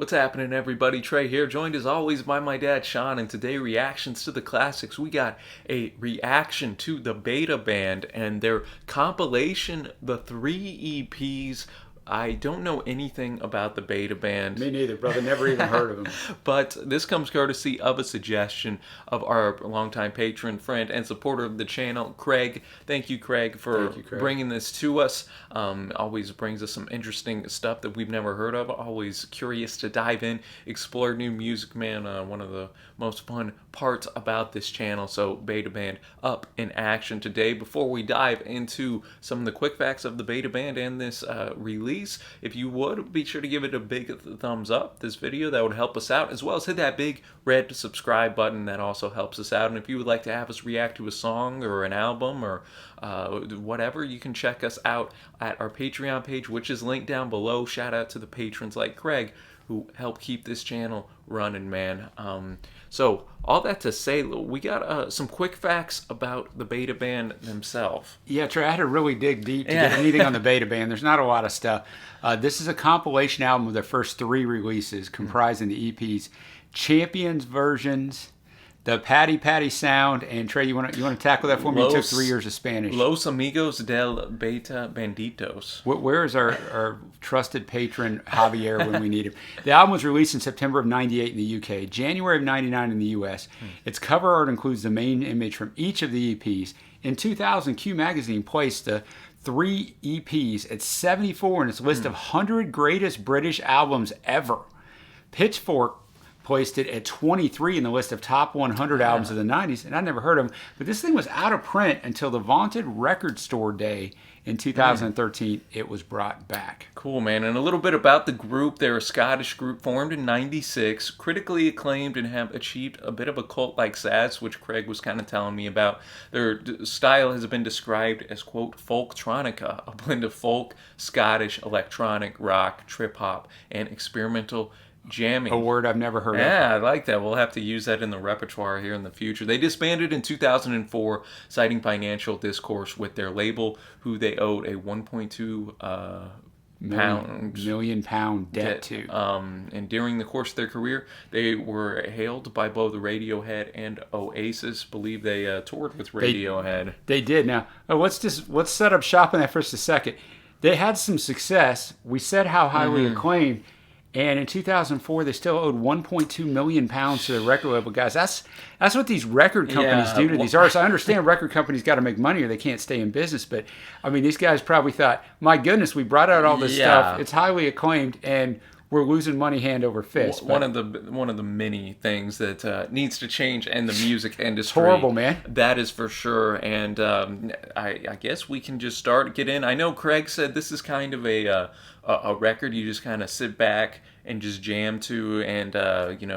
What's happening, everybody? Trey here, joined as always by my dad, Sean, and today reactions to the classics. We got a reaction to the Beta Band and their compilation, the 3 EPs. I don't know anything about the Beta Band. Me neither, brother. Never even heard of them. But this comes courtesy of a suggestion of our longtime patron, friend, and supporter of the channel, Craig. Thank you, Craig, for bringing this to us. Always brings us some interesting stuff that we've never heard of. Always curious to dive in, explore new music, man. One of the most fun parts about this channel. So Beta Band up in action today. Before we dive into some of the quick facts of the Beta Band and this release, if you would, be sure to give it a big thumbs up, this video. That would help us out, as well as hit that big red subscribe button. That also helps us out. And if you would like to have us react to a song or an album or whatever, you can check us out at our Patreon page, which is linked down below. Shout out to the patrons like Craig, who help keep this channel running, man. So all that to say, we got some quick facts about the Beta Band themselves. Yeah, Trey, I had to really dig deep to get anything on the Beta Band. There's not a lot of stuff. This is a compilation album of their first 3 releases, comprising the EPs, Champions versions, the Patty Patty Sound, and Trey, you want to tackle that for me? You took 3 years of Spanish. Los Amigos del Beta Banditos. Where is our trusted patron Javier when we need him? The album was released in September of '98 in the UK, January of '99 in the US. Its cover art includes the main image from each of the EPs. In 2000, Q Magazine placed the 3 EPs at 74 in its list of 100 greatest British albums ever. Pitchfork placed it at 23 in the list of top 100 albums of the 90s, and I never heard of them. But this thing was out of print until the vaunted Record Store Day in 2013. It was brought back. Cool, man. And a little bit about the group. They're a Scottish group formed in '96, critically acclaimed, and have achieved a bit of a cult-like status, which Craig was kind of telling me about. Their style has been described as, quote, folktronica, a blend of folk, Scottish, electronic, rock, trip-hop, and experimental jamming. A word I've never heard of. Yeah, I like that. We'll have to use that in the repertoire here in the future. They disbanded in 2004, citing financial discourse with their label, who they owed a 1.2 million pound debt to. And during the course of their career, they were hailed by both Radiohead and Oasis. Believe they toured with Radiohead. They did. Now, let's set up shop on that for just a second. They had some success. We said how highly acclaimed. And in 2004, they still owed 1.2 million pounds to the record label. Guys, that's what these record companies do to these artists. I understand record companies got to make money or they can't stay in business. But, I mean, these guys probably thought, my goodness, we brought out all this stuff. It's highly acclaimed, and we're losing money hand over fist. One of the many things that needs to change in the music industry. Horrible, man. That is for sure. And I guess we can just get in. I know Craig said this is kind of a record you just kind of sit back and just jam to, and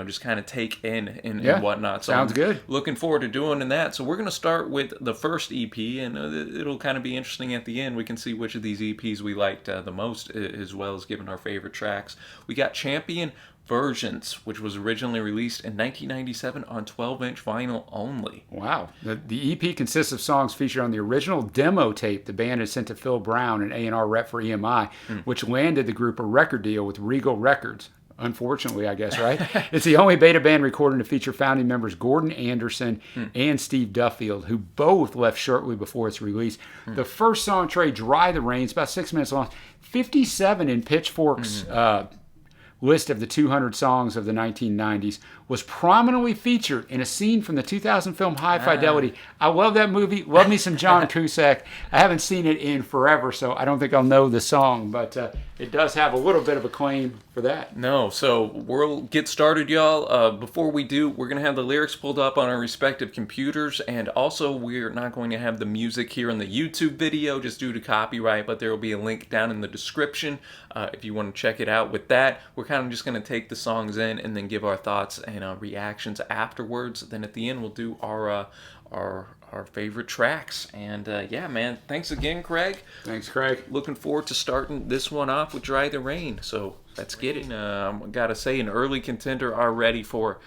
just kind of take in and whatnot. So sounds good. Looking forward to doing that. So we're going to start with the first EP, and it'll kind of be interesting at the end. We can see which of these EPs we liked the most, as well as giving our favorite tracks. We got Champion Versions, which was originally released in 1997 on 12-inch vinyl only. Wow. The EP consists of songs featured on the original demo tape the band had sent to Phil Brown, an A&R rep for EMI, which landed the group a record deal with Regal Records. Unfortunately, I guess, right? It's the only Beta Band recording to feature founding members Gordon Anderson and Steve Duffield, who both left shortly before its release. The first song, Trey, Dry the Rain, it's about 6 minutes long, 57 in Pitchfork's list of the 200 songs of the 1990s, was prominently featured in a scene from the 2000 film High Fidelity. I love that movie. Love me some John Cusack. I haven't seen it in forever, so I don't think I'll know the song, but it does have a little bit of a claim for that. No, so we'll get started, y'all. Before we do, we're going to have the lyrics pulled up on our respective computers, and also we're not going to have the music here in the YouTube video just due to copyright, but there will be a link down in the description if you want to check it out. With that, we're kind of just going to take the songs in and then give our thoughts and reactions afterwards. Then at the end, we'll do our favorite tracks. And yeah, man, thanks again, Craig. Thanks, Craig. Looking forward to starting this one off with Dry the Rain. So Let's get it. Gotta say, an early contender already for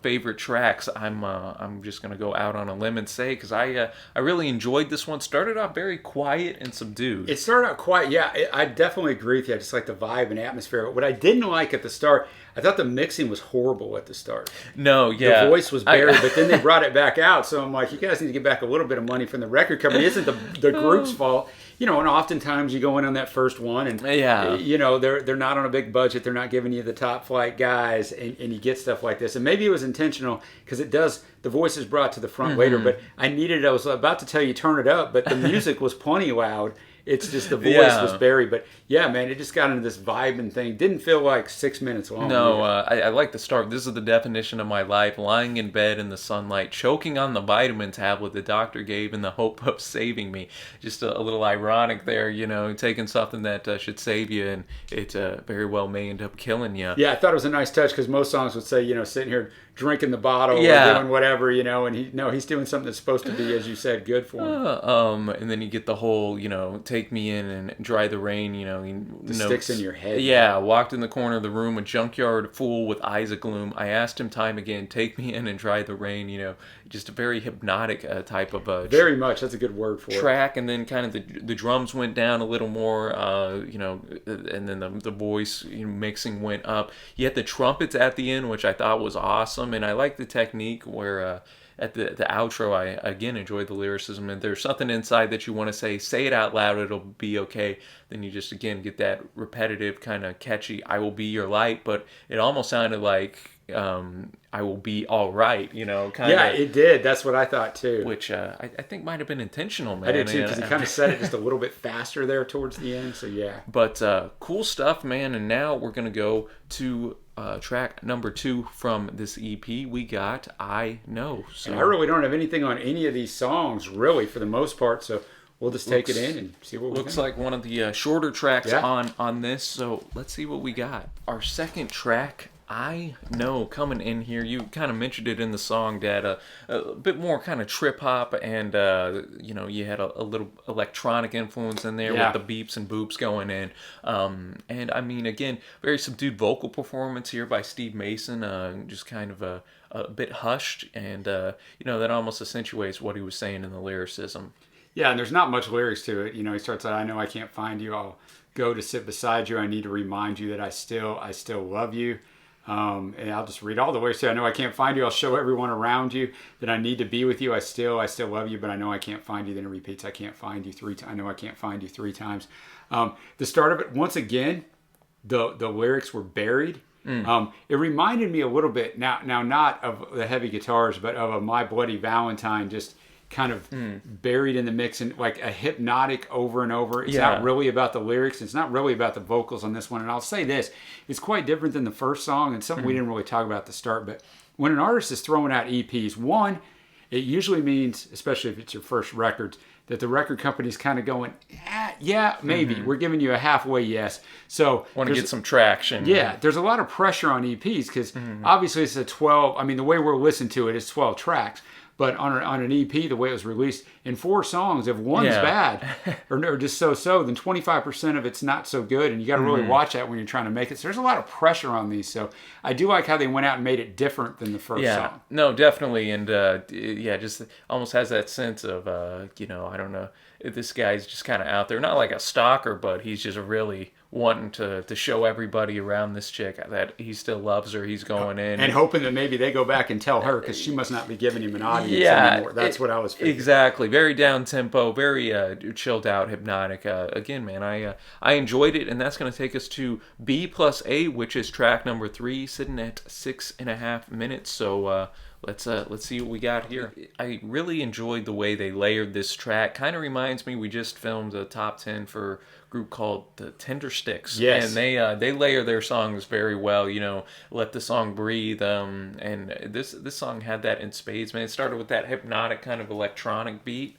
favorite tracks. I'm just gonna go out on a limb and say, because I really enjoyed this one. Started off very quiet and subdued. It started out quiet. Yeah, I definitely agree with you. I just like the vibe and atmosphere. But what I didn't like at the start, I thought the mixing was horrible at the start. No, yeah. The voice was buried, but then they brought it back out. So I'm like, you guys need to get back a little bit of money from the record company. It isn't the group's fault. And oftentimes you go in on that first one and, they're not on a big budget. They're not giving you the top flight guys and you get stuff like this. And maybe it was intentional because the voice is brought to the front later, but I was about to tell you turn it up, but the music was plenty loud. It's just the voice was buried. But yeah, man, it just got into this vibing thing. Didn't feel like 6 minutes long. No, I like the start. This is the definition of my life. Lying in bed in the sunlight, choking on the vitamin tablet the doctor gave in the hope of saving me. Just a little ironic there, taking something that should save you, and it very well may end up killing you. Yeah, I thought it was a nice touch because most songs would say, sitting here drinking the bottle or doing whatever, and he's doing something that's supposed to be, as you said, good for him. And then you get the whole, take me in and dry the rain, the sticks in your head. Yeah, walked in the corner of the room, a junkyard fool with eyes agloom. I asked him time again, take me in and dry the rain, just a very hypnotic type of very much. That's a good word for track. And then kind of the drums went down a little more, and then the voice mixing went up. You had the trumpets at the end, which I thought was awesome. And I like the technique where at the outro, I again enjoyed the lyricism. And there's something inside that you want to say it out loud, it'll be okay. Then you just again get that repetitive kind of catchy I will be your light, but it almost sounded like I will be all right, Yeah, it did. That's what I thought too. Which I think might have been intentional, man. I did too, because he kind of said it just a little bit faster there towards the end. So yeah. But cool stuff, man. And now we're gonna go to track number 2 from this EP. We got I Know. So and I really don't have anything on any of these songs, really, for the most part. So we'll just take it in and see what we looks like one of the shorter tracks on this. So let's see what we got. Our second track, I Know, coming in here. You kind of mentioned it in the song, Dad. A bit more kind of trip hop, and you had a little electronic influence in there with the beeps and boops going in. And I mean, again, very subdued vocal performance here by Steve Mason. Just kind of a bit hushed, and that almost accentuates what he was saying in the lyricism. Yeah, and there's not much lyrics to it. He starts out, I know I can't find you. I'll go to sit beside you. I need to remind you that I still love you. And I'll just read all the lyrics. I know I can't find you. I'll show everyone around you that I need to be with you. I still love you, but I know I can't find you. Then it repeats, I can't find you 3 times. I know I can't find you 3 times. The start of it, once again, the lyrics were buried. It reminded me a little bit, now not of the heavy guitars, but of a My Bloody Valentine, just kind of buried in the mix and like a hypnotic over and over. It's not really about the lyrics. It's not really about the vocals on this one. And I'll say this, it's quite different than the first song and something we didn't really talk about at the start. But when an artist is throwing out EPs, one, it usually means, especially if it's your first record, that the record company's kind of going, yeah, maybe. We're giving you a halfway yes. So want to get some traction. Yeah, there's a lot of pressure on EPs because obviously it's a 12, the way we're listening to it is 12 tracks. But on an EP, the way it was released, in 4 songs, if one's bad or just so, then 25% of it's not so good. And you got to really watch that when you're trying to make it. So there's a lot of pressure on these. So I do like how they went out and made it different than the first song. No, definitely. And just almost has that sense of, I don't know, this guy's just kind of out there. Not like a stalker, but he's just really wanting to show everybody around this chick that he still loves her. He's going in. And hoping that maybe they go back and tell her because she must not be giving him an audience anymore. That's what I was thinking. Exactly. Very down-tempo, very chilled out, hypnotic. Again, man, I enjoyed it, and that's going to take us to B+A, which is track number 3, sitting at 6.5 minutes. So let's see what we got here. I really enjoyed the way they layered this track. Kind of reminds me, we just filmed a top 10 for group called the Tender Sticks. Yes. And they layer their songs very well, let the song breathe. And this song had that in spades, man. It started with that hypnotic kind of electronic beat.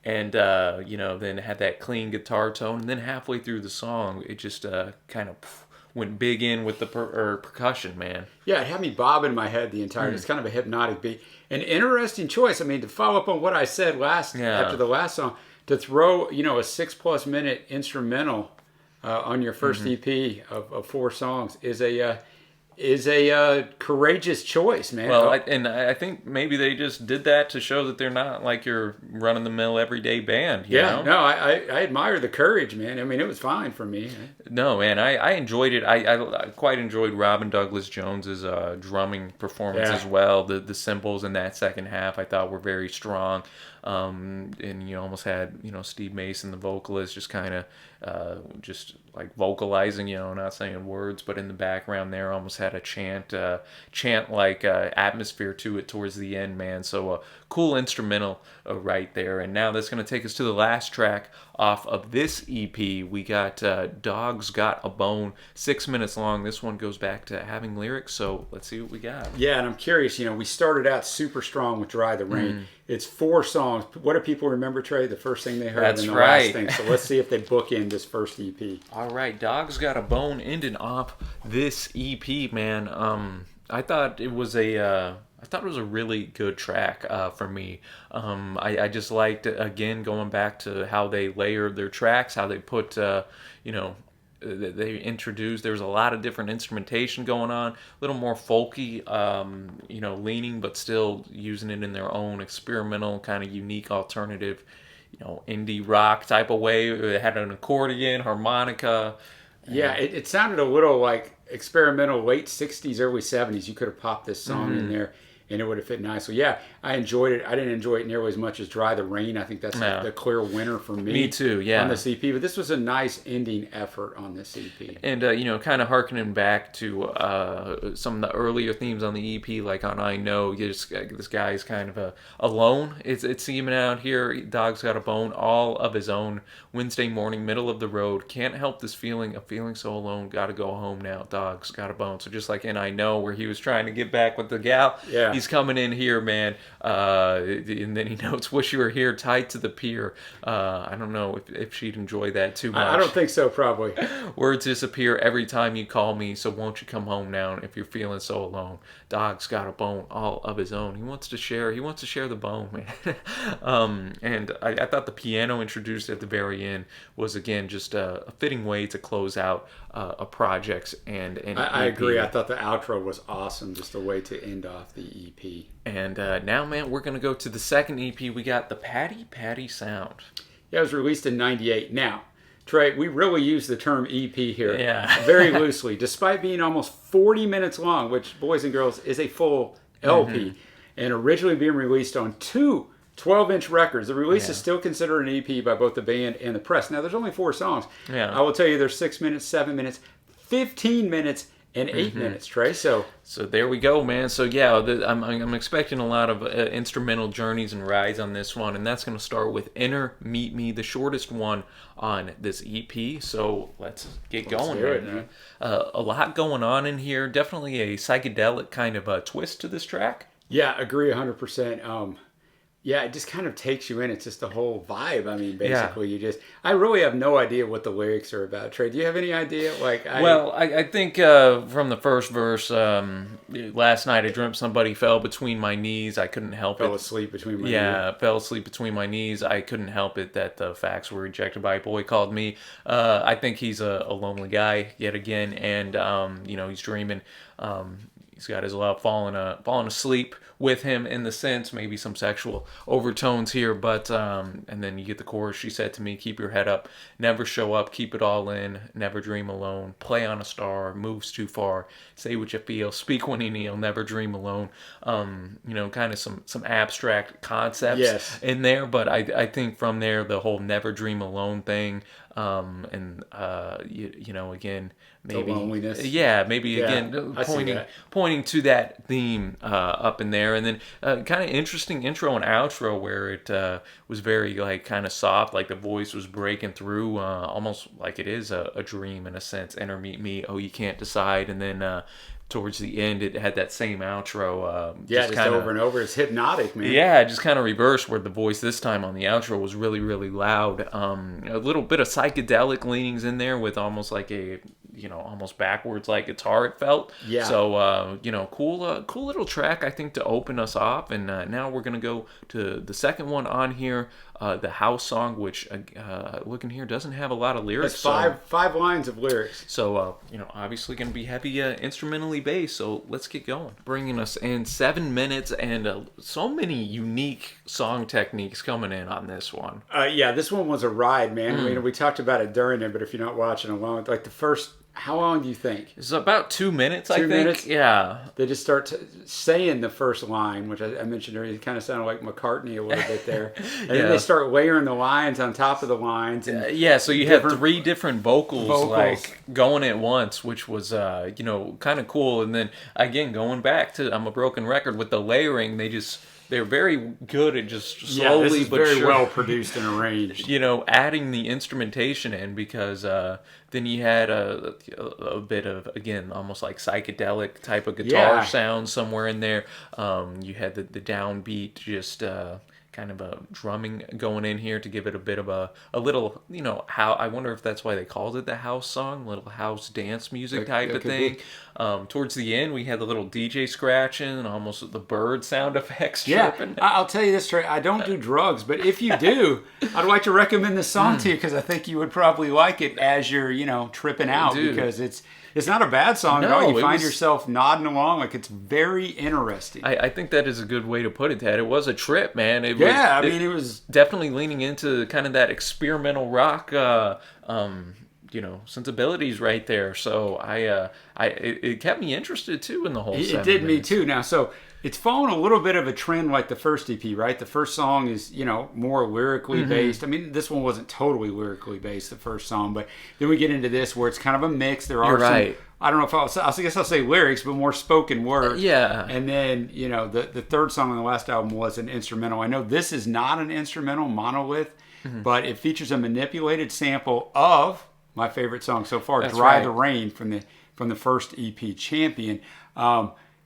And, then it had that clean guitar tone. And then halfway through the song, it just kind of went big in with the percussion, man. Yeah, it had me bobbing in my head the entire time. It's kind of a hypnotic beat. An interesting choice. To follow up on what I said after the last song, to throw, a 6+ minute instrumental on your first EP of 4 songs is a courageous choice, man. Well, I think maybe they just did that to show that they're not like your run-of-the-mill everyday band. You know? No, I admire the courage, man. I mean, it was fine for me. No, man, I enjoyed it. I quite enjoyed Robin Douglas Jones's drumming performance as well. The cymbals in that second half I thought were very strong. And you almost had Steve Mason, the vocalist, just kind of just like vocalizing, not saying words, but in the background there almost had a chant like atmosphere to it towards the end, man. So cool instrumental right there. And now that's going to take us to the last track off of this EP. We got Dog's Got a Bone, 6 minutes long. This one goes back to having lyrics, so let's see what we got. Yeah, and I'm curious, we started out super strong with Dry the Rain. It's 4 songs. What do people remember, Trey? The first thing they heard That's and the right. last thing. So let's see if they bookend this first EP. All right, Dog's Got a Bone ending off this EP, man. I thought it was a really good track for me. I just liked, again, going back to how they layered their tracks, how they put, they introduced, there was a lot of different instrumentation going on, a little more folky, leaning, but still using it in their own experimental, kind of unique alternative, indie rock type of way. It had an accordion, harmonica. Yeah, it sounded a little like experimental late 60s, early 70s. You could have popped this song in there and it would have fit nicely. Yeah, I enjoyed it. I didn't enjoy it nearly as much as Dry the Rain. I think that's the clear winner for me. Me too, yeah. On this EP. But this was a nice ending effort on this EP. And, kind of hearkening back to some of the earlier themes on the EP, like on I Know, this guy's kind of alone. It's seeming out here. Dog's Got a Bone, all of his own. Wednesday morning, middle of the road. Can't help this feeling of feeling so alone. Gotta go home now. Dog's Got a Bone. So just like in I Know, where he was trying to get back with the gal. Yeah. He's coming in here, man, and then he notes, wish you were here, tied to the pier. I don't know if she'd enjoy that too much. I don't think so, probably. Words disappear every time you call me, so won't you come home now if you're feeling so alone. Dog's got a bone all of his own. He wants to share the bone, man. And I thought the piano introduced at the very end was, again, just a fitting way to close out a project. And I agree. I thought the outro was awesome, just a way to end off the EP. And now, man, we're going to go to the second EP. We got the Patty Patty Sound. Yeah, it was released in 98. Now, Trey, we really use the term EP here very loosely, despite being almost 40 minutes long, which, boys and girls, is a full LP, and originally being released on 2 12-inch records. The release is still considered an EP by both the band and the press. Now, there's only 4 songs. Yeah. I will tell you there's 6 minutes, 7 minutes, 15 minutes, and 8 minutes, Trey. So there we go, man. So yeah, I'm expecting a lot of instrumental journeys and rides on this one, and that's going to start with Enter Meet Me, the shortest one on this EP. So let's get going, man. A lot going on in here. Definitely a psychedelic kind of a twist to this track. Yeah, agree 100%. Yeah, it just kind of takes you in. It's just a whole vibe. I mean, basically, I really have no idea what the lyrics are about. Trey, do you have any idea? I think from the first verse, last night I dreamt somebody fell between my knees. I couldn't help it. Fell asleep between my knees. Yeah, fell asleep between my knees. I couldn't help it that the facts were rejected by a boy called me. I think he's a lonely guy yet again, and he's dreaming. He's got his love falling asleep with him, in the sense, maybe some sexual overtones here, but and then you get the chorus. She said to me, keep your head up, never show up, keep it all in, never dream alone, play on a star, moves too far, say what you feel, speak when you kneel, never dream alone. Kind of some abstract concepts in there, but I think from there, the whole never dream alone thing, again, maybe loneliness. Again pointing to that theme up in there, and then kind of interesting intro and outro where it was very kind of soft, like the voice was breaking through, almost like it is a dream in a sense. Enter Meet Me, oh you can't decide, and then towards the end it had that same outro, just over and over. It's hypnotic, man. Yeah, just kind of reversed, where the voice this time on the outro was really, really loud. A little bit of psychedelic leanings in there, with almost like a almost backwards like guitar, it felt. Yeah. So cool little track, I think, to open us off. And now we're gonna go to the second one on here. the house song, which looking here doesn't have a lot of lyrics. It's five lines of lyrics. So obviously going to be heavy instrumentally based. So let's get going. Bringing us in 7 minutes and so many unique song techniques coming in on this one. Yeah, this one was a ride, man. I mean, we talked about it during it, but if you're not watching along, like the first. How long do you think? It's about 2 minutes, I think. 2 minutes? Yeah. They just start saying the first line, which I mentioned earlier. It kind of sounded like McCartney a little bit there. And then they start layering the lines on top of the lines. And so you have 3 different vocals like going at once, which was, kind of cool. And then, again, going back to I'm a Broken Record with the layering, they're very good at just slowly this is but very sure, well produced and arranged. Adding the instrumentation in because then you had a bit of, again, almost like psychedelic type of guitar sound somewhere in there. You had the downbeat, just kind of a drumming going in here to give it a bit of a little, how I wonder if that's why they called it the house song, little house dance music type of thing. Towards the end, we had the little DJ scratching and almost the bird sound effects chirping. I'll tell you this, Trey. I don't do drugs, but if you do, I'd like to recommend this song to you because I think you would probably like it as you're, tripping out because it's not a bad song at all. You find yourself nodding along like it's very interesting. I think that is a good way to put it, Ted. It was a trip, man. It was definitely leaning into kind of that experimental rock sensibilities right there. So it kept me interested too in the whole. It did me too. Now, so it's following a little bit of a trend like the first EP, right? The first song is more lyrically based. I mean, this one wasn't totally lyrically based, the first song, but then we get into this where it's kind of a mix. There are some. I don't know if I guess I'll say lyrics, but more spoken word. Yeah. And then the third song on the last album was an instrumental. I know this is not an instrumental, Monolith, but it features a manipulated sample of my favorite song so far, "Dry the Rain" from the first EP, Champion.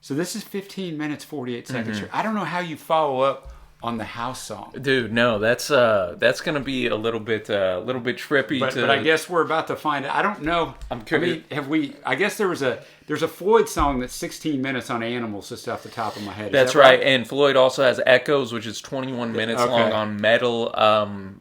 So this is 15 minutes 48 seconds. I don't know how you follow up on the house song, dude. No, that's gonna be a little bit trippy. But I guess we're about to find it. I don't know. I'm curious. I mean, I guess there's a Floyd song that's 16 minutes on Animals, just off the top of my head. That's right. And Floyd also has Echoes, which is 21 minutes long on Metal.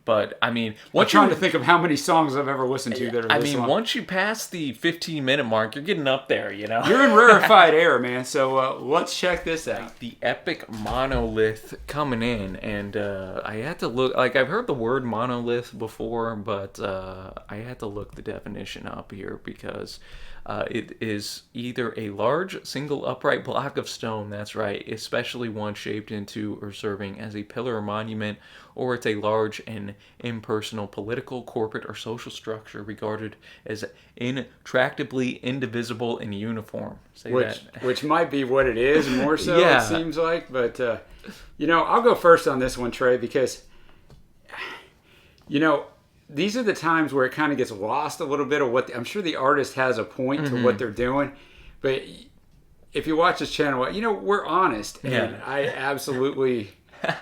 But I mean, I'm trying to think of how many songs I've ever listened to that are this long. Once you pass the 15-minute mark, you're getting up there. You're in rarefied air, man. So let's check this out. The epic Monolith coming in, and I had to look. Like, I've heard the word monolith before, but I had to look the definition up here because it is either a large single upright block of stone, that's right, especially one shaped into or serving as a pillar or monument, or it's a large and impersonal political, corporate, or social structure regarded as intractably indivisible and uniform. Which might be what it is, more so, it seems like. But, I'll go first on this one, Trey, because, these are the times where it kind of gets lost a little bit of what I'm sure the artist has a point to what they're doing, but if you watch this channel, we're honest, and I absolutely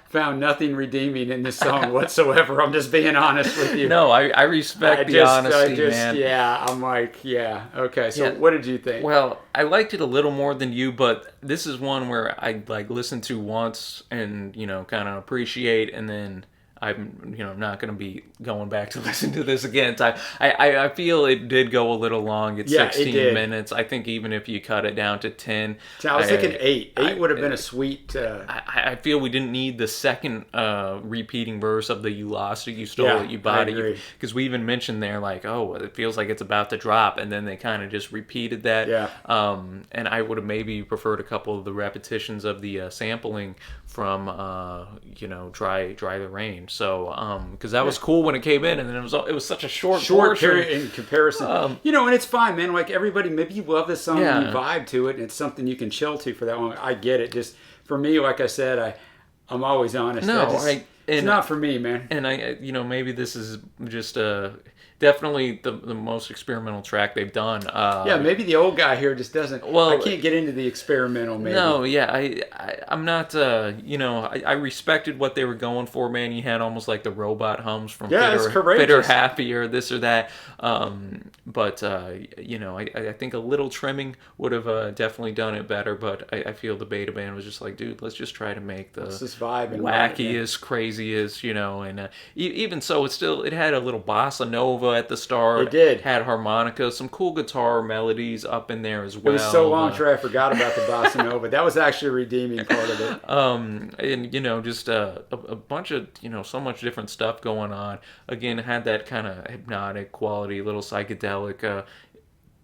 found nothing redeeming in this song whatsoever. I'm just being honest with you. No, I respect the honesty, man. Yeah, I'm like, okay. So what did you think? Well, I liked it a little more than you, but this is one where I listen to once and kind of appreciate, and then I'm not going to be going back to listen to this again. I feel it did go a little long. It's 16 minutes. I think even if you cut it down to 10. I was thinking 8. 8 would have been a sweet... I feel we didn't need the second repeating verse of the "You lost it, you stole it, you bought it." Because we even mentioned there, it feels like it's about to drop. And then they kind of just repeated that. Yeah. And I would have maybe preferred a couple of the repetitions of the sampling from, Dry the Rain. So, because that was cool when it came in, and then it was such a short period in comparison. And it's fine, man. Like, everybody, maybe you love this song and you vibe to it, and it's something you can chill to for that long. I get it. Just for me, like I said, I'm always honest. It's not for me, man. And maybe this is just definitely the most experimental track they've done. Yeah, maybe the old guy here just doesn't. Well, I can't get into the experimental. Maybe. No, yeah, I'm not. I respected what they were going for, man. You had almost like the robot hums from Fitter Happy or this or that. But I think a little trimming would have definitely done it better. But I feel the Beta Band was just like, dude, let's just try to make the wackiest, craziest, and even so, it had a little bossa nova at the start. It did. Had harmonica, some cool guitar melodies up in there as well. It was so long, Trey, I forgot about the bossa nova. That was actually a redeeming part of it. And just a bunch of so much different stuff going on. Again, had that kind of hypnotic quality, little psychedelic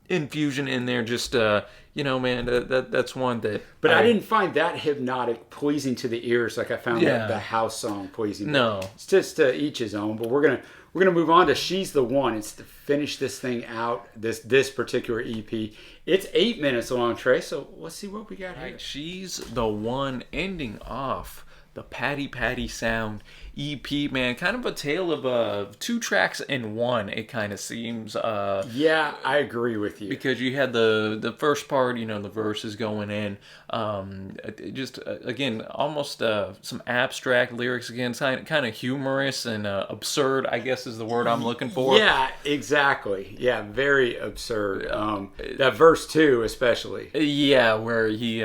infusion in there. Just man, that's one that. But I didn't find that hypnotic pleasing to the ears like I found the house song pleasing. No, it's just to each his own. But we're gonna move on to "She's the One." It's to finish this thing out. This particular EP. It's 8 minutes long, Trey. So let's see what we got here. Right, "She's the One," ending off the Patty Patty Sound EP, man. Kind of a tale of 2 tracks in one, it kind of seems. Yeah, I agree with you. Because you had the first part, the verses going in. Again, almost some abstract lyrics again, kind of humorous and absurd, I guess is the word I'm looking for. Yeah, exactly. Yeah, very absurd. That verse 2 especially. Yeah, where he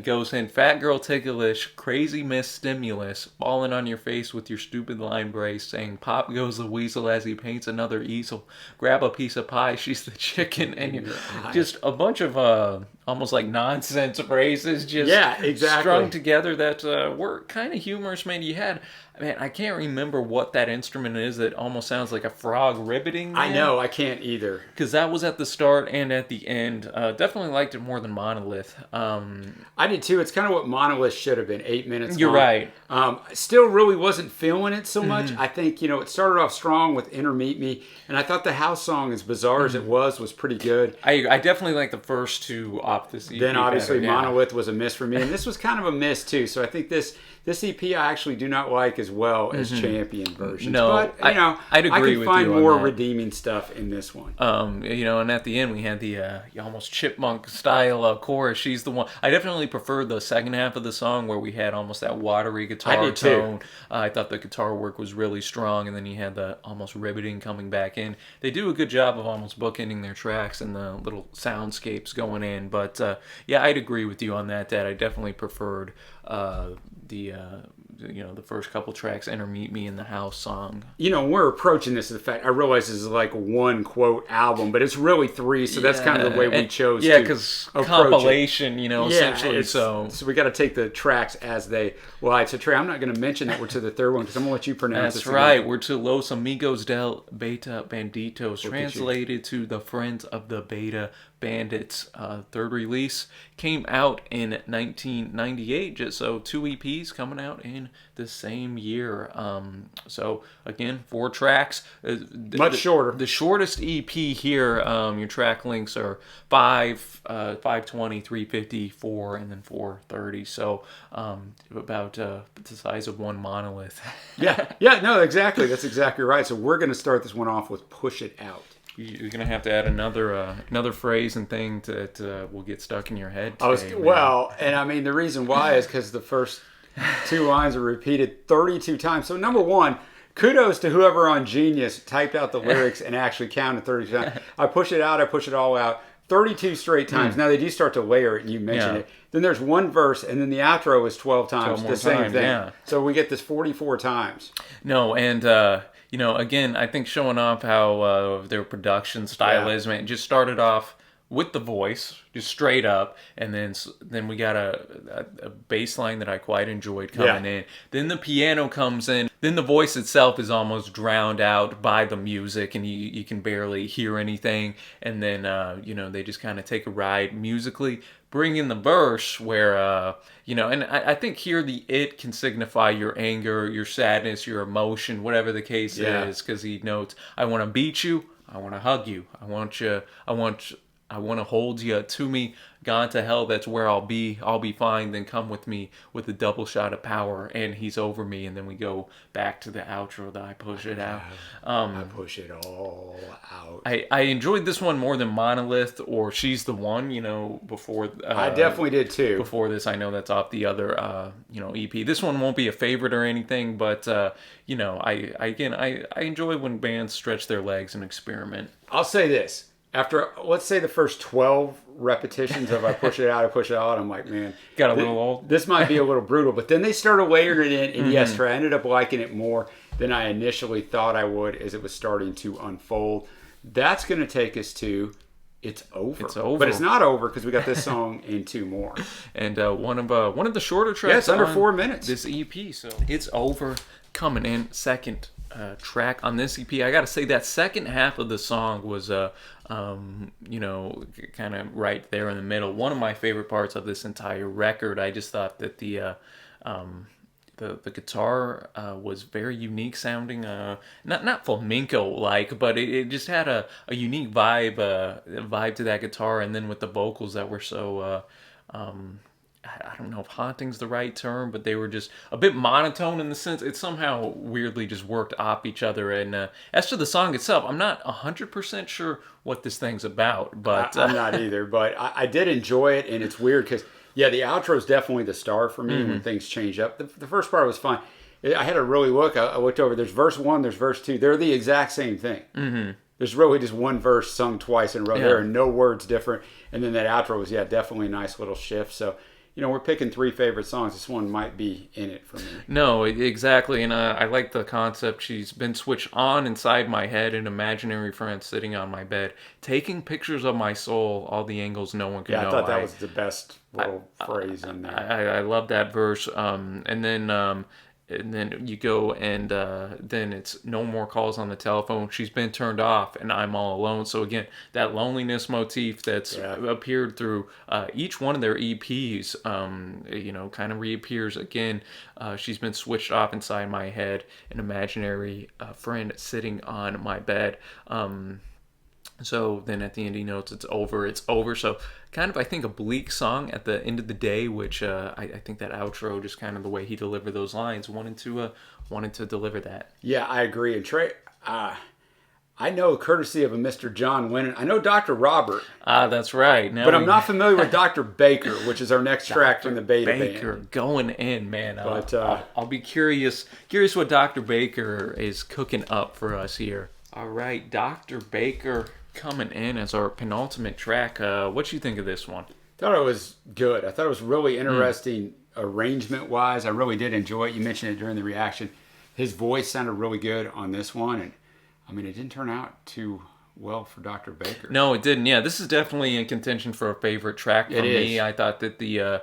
goes in, "Fat girl ticklish, crazy miss stimulus, falling on your face with your stupid line brace, saying pop goes the weasel as he paints another easel, grab a piece of pie, she's the chicken," and just a bunch of almost like nonsense phrases just strung together that were kind of humorous, man. You had, man, I can't remember what that instrument is that almost sounds like a frog ribbiting. Man. I know, I can't either. Because that was at the start and at the end. Definitely liked it more than Monolith. I did too. It's kind of what Monolith should have been, 8 minutes long. You're right. Still really wasn't feeling it so much. I think, it started off strong with Enter Meet Me, and I thought the house song, as bizarre as it was pretty good. I definitely like the first 2 off this EP. Then obviously Monolith was a miss for me, and this was kind of a miss too. So I think this EP I actually do not like as well as Champion versions. No, but I'd agree with you on that. I can find more redeeming stuff in this one. And at the end we had the almost chipmunk style chorus. "She's the One." I definitely preferred the second half of the song where we had almost that watery guitar tone. I thought the guitar work was really strong, and then you had the almost ribbiting coming back in. They do a good job of almost bookending their tracks and the little soundscapes going in. But I'd agree with you on that. That I definitely preferred the first couple tracks, "Enter Meet Me" and the house song. We're approaching this. The fact I realize this is like one quote album, but it's really 3. So that's kind of the way we chose. Yeah, because compilation, essentially. So we got to take the tracks as they. Well, so Trey, I'm not going to mention that we're to the third one because I'm going to let you pronounce it. That's right. We're to Los Amigos del Beta Banditos, translated to the Friends of the Beta Bandits. Third release came out in 1998. Just so 2 EPs coming out in the same year. So again, 4 tracks. Much shorter. The shortest EP here. Your track links are 520, 350, 4, and then 430. So about the size of one Monolith. Yeah, no, exactly. That's exactly right. So we're going to start this one off with "Push It Out." You're gonna have to add another phrase and thing that will get stuck in your head. And I mean the reason why is because the first 2 lines are repeated 32 times. So number one, kudos to whoever on Genius typed out the lyrics and actually counted 32 times. I push it out, I push it all out, 32 straight times. Now they do start to layer it, and you mentioned it. Then there's one verse, and then the outro is 12 times, the same thing. Yeah. So we get this 44 times. No, and again, I think showing off how their production style is, man. It just started off with the voice, just straight up, and then we got a bass line that I quite enjoyed coming in. Then the piano comes in. Then the voice itself is almost drowned out by the music, and you can barely hear anything. And then they just kind of take a ride musically. Bring in the verse where, and I think here the "it" can signify your anger, your sadness, your emotion, whatever the case is, because he notes, "I want to beat you, I want to hug you, I want I want to hold you to me. Gone to hell, that's where I'll be fine. Then come with me with a double shot of power, and he's over me. And then we go back to the outro that I push it out. I push it all out. I enjoyed this one more than Monolith or She's the One, before. I definitely did too. Before this, I know that's off the other, EP. This one won't be a favorite or anything, but, I enjoy when bands stretch their legs and experiment. I'll say this. After, let's say, the first 12 repetitions of I push it out, I'm like, man. Got a little old. This might be a little brutal. But then they started layering it in. And yes, I ended up liking it more than I initially thought I would as it was starting to unfold. That's going to take us to It's Over. It's over. But it's not over because we got this song and two more. And one of the shorter tracks. Yeah, it's under 4 minutes. This EP. So It's Over coming in second track on this EP. I got to say that second half of the song was kind of right there in the middle. One of my favorite parts of this entire record. I just thought that the guitar was very unique sounding, not flamenco like, but it just had a unique vibe to that guitar, and then with the vocals that were so I don't know if haunting's the right term, but they were just a bit monotone in the sense it somehow weirdly just worked off each other. And as to the song itself, I'm not 100% sure what this thing's about, but I'm not either. But I did enjoy it, and it's weird because the outro is definitely the star for me when things change up. The first part was fine. I had to really look. I looked over. There's verse 1, there's verse 2. They're the exact same thing. Mm-hmm. There's really just one verse sung twice in a row. Yeah. There are no words different. And then that outro was, definitely a nice little shift. So, we're picking 3 favorite songs. This one might be in it for me. No, exactly. And I like the concept. She's been switched on inside my head, an imaginary friend sitting on my bed, taking pictures of my soul, all the angles no one can know. Yeah, I thought that was the best little phrase in there. I love that verse. And then you go and then it's no more calls on the telephone. She's been turned off and I'm all alone. So again, that loneliness motif that's appeared through each one of their EPs, kind of reappears again. She's been switched off inside my head, an imaginary friend sitting on my bed. So then at the end he notes it's over. So kind of, I think, a bleak song at the end of the day, which I think that outro, just kind of the way he delivered those lines, wanted to deliver that. Yeah, I agree. And Trey, I know courtesy of a Mr. John Lennon. I know Dr. Robert. That's right. But I'm not familiar with Dr. Baker, which is our next track from the Beta Baker Band. Going in, man. But I'll be curious what Dr. Baker is cooking up for us here. All right, Dr. Baker coming in as our penultimate track. What you think of this one? I thought it was good. I thought it was really interesting arrangement-wise. I really did enjoy it. You mentioned it during the reaction. His voice sounded really good on this one, and it didn't turn out too well for Dr. Baker. No, it didn't. Yeah, this is definitely in contention for a favorite track for me. I thought that the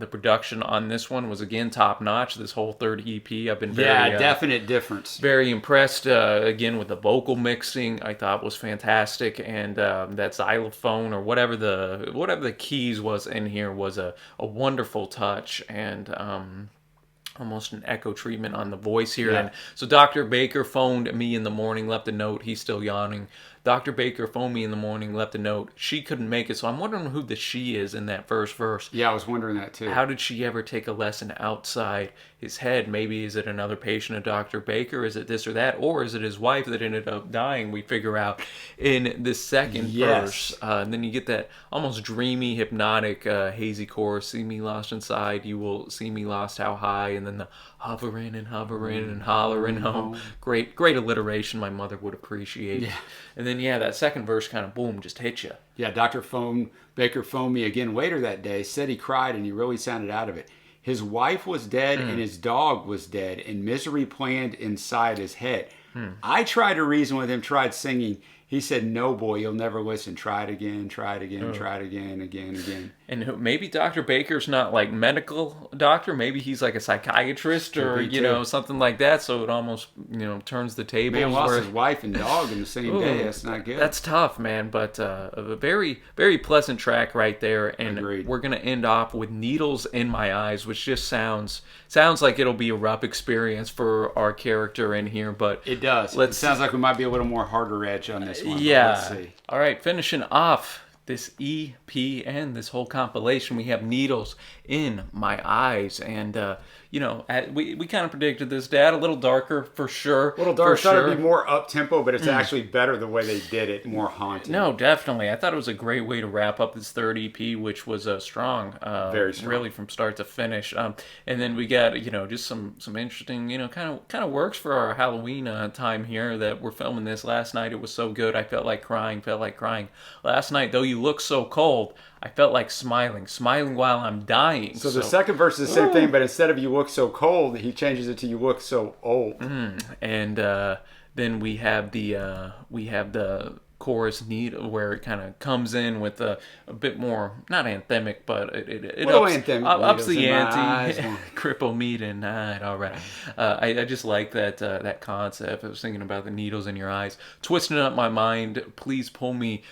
production on this one was again top notch. This whole third EP, I've been very definite difference. Very impressed again with the vocal mixing. I thought was fantastic, and that xylophone or whatever the keys was in here was a wonderful touch, and almost an echo treatment on the voice here. Yeah. And so Dr. Baker phoned me in the morning, left a note. He's still yawning. Dr. Baker phoned me in the morning, left a note. She couldn't make it, so I'm wondering who the she is in that first verse. Yeah, I was wondering that too. How did she ever take a lesson outside his head? Maybe is it another patient of Dr. Baker? Is it this or that? Or is it his wife that ended up dying? We figure out in the second verse. And then you get that almost dreamy, hypnotic, hazy chorus. See me lost inside, you will see me lost how high. And then the hovering and hollering home. Great alliteration my mother would appreciate. Yeah. And then, that second verse kind of, boom, just hit you. Yeah, Baker phoned me again later that day, said he cried and he really sounded out of it. His wife was dead and his dog was dead, and misery planned inside his head. I tried to reason with him, tried singing. He said, no, boy, you'll never listen. Try it again, try it again. And maybe Dr. Baker's not like medical doctor. Maybe he's like a psychiatrist or, something like that. So it almost, turns the tables. Man lost his wife and dog in the same day. That's not good. That's tough, man. But a very, very pleasant track right there. And Agreed. We're going to end off with Needles in My Eyes, which just sounds like it'll be a rough experience for our character in here. But it does. It sounds like we might be a little more harder edge on this one. Yeah. Let's see. All right, finishing off this EP and this whole compilation. We have Needles in My Eyes, and we kind of predicted this, Dad, a little darker for sure. A little darker. For Thought sure. it'd be more up tempo, but it's actually better the way they did it, more haunting. No, definitely. I thought it was a great way to wrap up this third EP, which was strong, Very strong, really from start to finish. And then we got just some interesting kind of works for our Halloween time here that we're filming this. Last night it was so good, I felt like crying. Last night, though you look so cold, I felt like smiling while I'm dying. So the second verse is the same thing, but instead of you look so cold, he changes it to you look so old. And then we have the chorus need where it kind of comes in with a bit more, not anthemic, but it ups the ante. Cripple me tonight. All right. I just like that concept. I was thinking about the needles in your eyes, twisting up my mind. Please pull me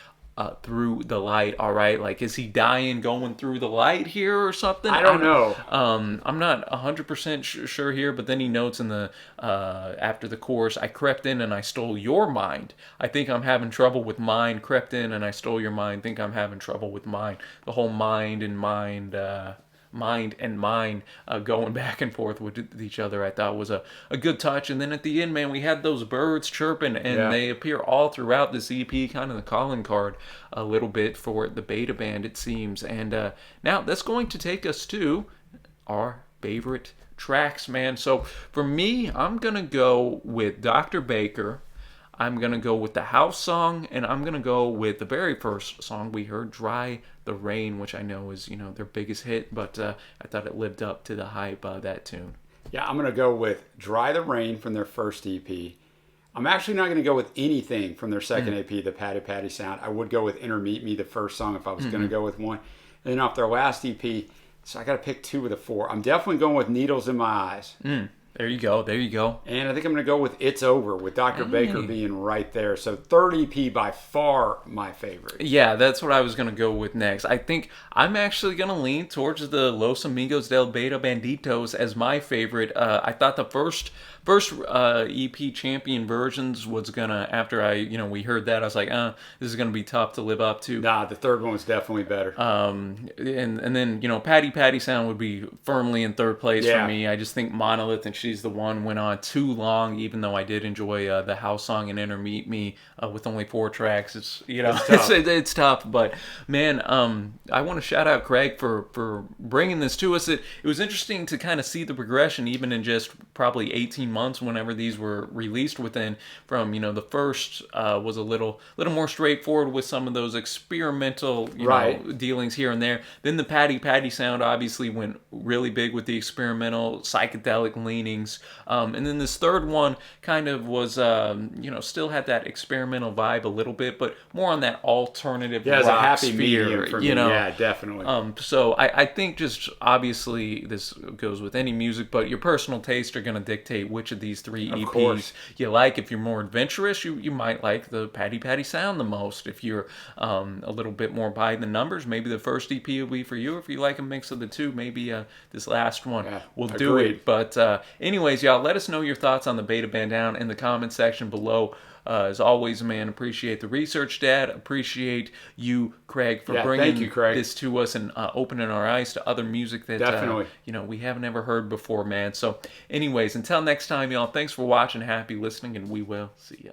through the light. All right, like, is he dying going through the light here or something? I don't know. I'm not 100% sure here, but then he notes in the after the chorus, I crept in and I stole your mind. I think I'm having trouble with mine. Crept in and I stole your mind. Think I'm having trouble with mine. The whole mind and mind going back and forth with each other, I thought was a good touch. And then at the end, man, we had those birds chirping, and they appear all throughout this EP, kind of the calling card a little bit for the beta band, it seems. And now that's going to take us to our favorite tracks, man. So for me, I'm going to go with Dr. Baker. I'm going to go with the house song, and I'm going to go with the very first song we heard, Dry the Rain, which I know is, their biggest hit, but I thought it lived up to the hype of that tune. Yeah, I'm going to go with Dry the Rain from their first EP. I'm actually not going to go with anything from their second EP, the Patty Patty Sound. I would go with Intermeet Me, the first song, if I was going to go with one. And then off their last EP, so I got to pick two of the four. I'm definitely going with Needles in My Eyes. There you go. And I think I'm going to go with It's Over, with Dr. Baker being right there. So third EP, by far my favorite. Yeah, that's what I was going to go with next. I think I'm actually going to lean towards the Los Amigos del Beta Banditos as my favorite. I thought the first EP Champion Versions was gonna, after we heard that, I was like, this is gonna be tough to live up to. Nah, the third one was definitely better. And then Patty Patty Sound would be firmly in third place for me. I just think Monolith and She's the One went on too long, even though I did enjoy the house song and Intermeet Me with only 4 tracks. It's it's tough, but man, I want to shout out Craig for bringing this to us. It was interesting to kind of see the progression, even in just probably 18 months whenever these were released within. From the first was a little more straightforward with some of those experimental dealings here and there. Then the Patty Patty Sound obviously went really big with the experimental psychedelic leanings, and then this third one kind of was still had that experimental vibe a little bit, but more on that alternative rock it's a happy sphere, medium for me. Yeah, definitely. So I think just obviously this goes with any music, but your personal taste are going to dictate which of these 3 EPs you like. If you're more adventurous, you might like the Patty Patty Sound the most. If you're a little bit more by the numbers, maybe the first EP will be for you. If you like a mix of the two, maybe this last one will do it. But anyways, y'all, let us know your thoughts on the Beta Band down in the comment section below. As always, man, appreciate the research, Dad. Appreciate you, Craig, for bringing this to us and opening our eyes to other music that we haven't ever heard before, man. So anyways, until next time, y'all, thanks for watching, happy listening, and we will see ya.